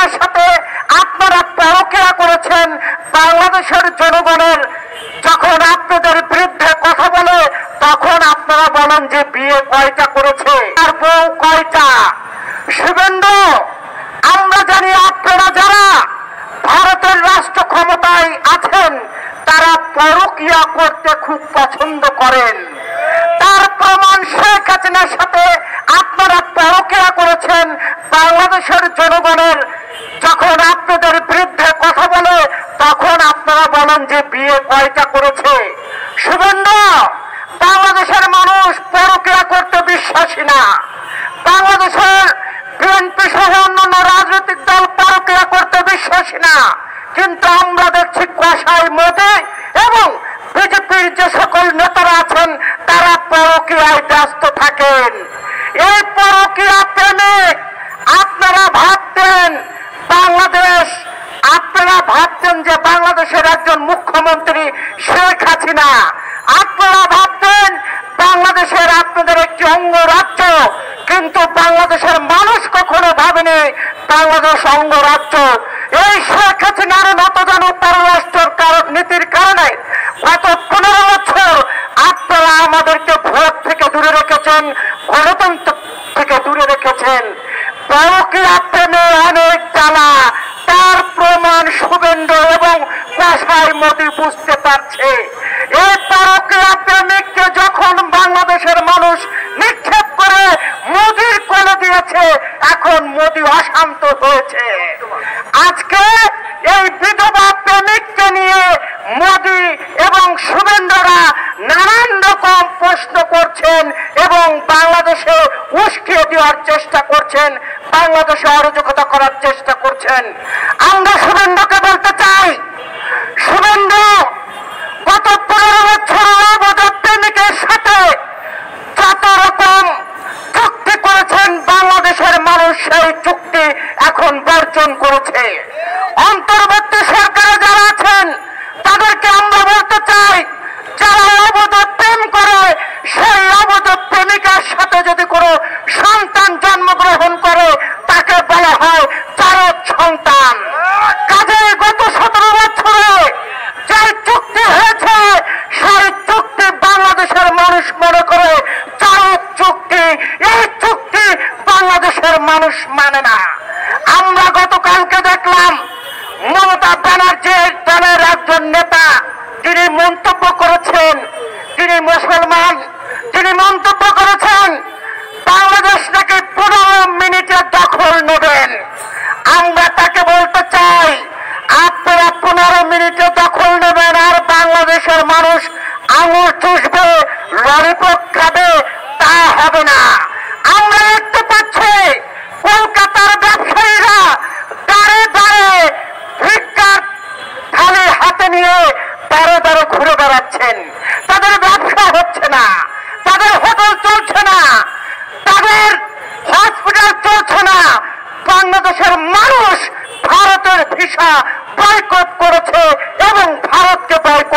হাসিনার সাথে আপনারা পরকীয়া করেছেন। বাংলাদেশের জনগণের যখন আপনাদের বিরুদ্ধে কথা বলে তখন আপনারা বলেন যে বিয়ে কয়টা করেছে আর বউ কয়টা। শুভেন্দু, আমরা জানি আপনারা যারা ভারতের রাষ্ট্র ক্ষমতায় আছেন তারা পরকীয়া করতে খুব পছন্দ করেন। তার প্রমাণ শেখ হাসিনার সাথে আপনারা পরকীয়া করেছেন। বাংলাদেশের জনগণের যখন আপনাদের বিরুদ্ধে কথা বলে তখন আপনারা বলেন যে বিয়ে কয়টা করেছে। শুভেন্দু, বাংলাদেশের মানুষ পরকীয়া করতে বিশ্বাসী না। বাংলাদেশের বিএনপি সহ অন্যান্য রাজনৈতিক দল পরকীয়া করতে বিশ্বাসী না, কিন্তু আমরা দেখছি কসাই মোদি এবং বিজেপির যে সকল নেতারা আছেন তারা পরকীয়ায় ব্যস্ত থাকেন। এই পরকীয়া প্রেমিক আপনারা ভাবতেন যে বাংলাদেশের একজন মুখ্যমন্ত্রী শেখ হাসিনা, আপনারা ভাবতেন বাংলাদেশের আপনাদের একটি অঙ্গরাজ্য, কিন্তু বাংলাদেশের মানুষ কখনো ভাবেনি বাংলাদেশ অঙ্গরাজ্য। এই শেখ হাসিনার নতজানু পররাষ্ট্র নীতির কারণে গত 15 বছর আপনারা আমাদেরকে ভোট থেকে দূরে রেখেছেন, গণতন্ত্র থেকে দূরে রেখেছেন। পরকীয়া প্রেমে অনেক জ্বালা, তার প্রমাণ শুভেন্দু এবং কসাই মোদি বুঝতে পারছে। এই পরকীয়া প্রেমিককে যখন বাংলাদেশের মানুষ নিক্ষেপ করে মোদির কোলে দিয়েছে, এখন মোদি অশান্ত হয়েছে। আজকে এই বিধবা প্রেমিককে নিয়ে মোদি এবং শুভেন্দুরা নানান রকম প্রশ্ন করছেন এবং বাংলাদেশে উস্কিয়ে দেওয়ার চেষ্টা করছেন, বাংলাদেশে অরাজকতা করার চেষ্টা করছেন। আমরা শুভেন্দুকে বলতে চাই, শুভেন্দু গত 15 বছর অবৈধ প্রেমিকের সাথে যত রকম চুক্তি করেছেন বাংলাদেশের মানুষ সেই চুক্তি এখন বর্জন করেছে। অন্তর্বর্তী সরকারে যারা আছেন তাদেরকে আমরা বলতে চাই, যারা অবৈধ প্রেম করে সেই অবৈধ প্রেমিকার সাথে যদি কোনো সন্তান জন্মগ্রহণ করে তাকে বলা হয় চারক সন্তান। কাজে গত 17 বছরে যে চুক্তি হয়েছে সেই চুক্তি বাংলাদেশের মানুষ মনে করে চারক চুক্তি। এই চুক্তি বাংলাদেশের মানুষ মানে না। আমরা গতকালকে দেখলাম মমতা ব্যানার্জির দলের একজন নেতা তিনি মন্তব্য করেছেন, তিনি মুসলমান, তিনি মন্তব্য করেছেন বাংলাদেশ নাকি 15 মিনিটে দখল নেবেন। আমরা তাকে বলতে চাই, আপনারা 15 মিনিটে দখল নেবেন আর বাংলাদেশের মানুষ আঙুল চুষবে, ললিপপ খাবে, তা হবে না। আমরা দেখতে পাচ্ছি কলকাতার ব্যবসায়ীরা দাঁড়ে দাঁড়ে ভিক্ষার থালি হাতে নিয়ে দাঁড়ে দাঁড়ে ঘুরে বেড়াচ্ছেন। তাদের ব্যবসা হচ্ছে না, তাদের হোটেল চলছে না, তাদের হসপিটাল চলছে না। বাংলাদেশের মানুষ ভারতের ভিসা বয়কট করেছে এবং ভারতকে বয়কট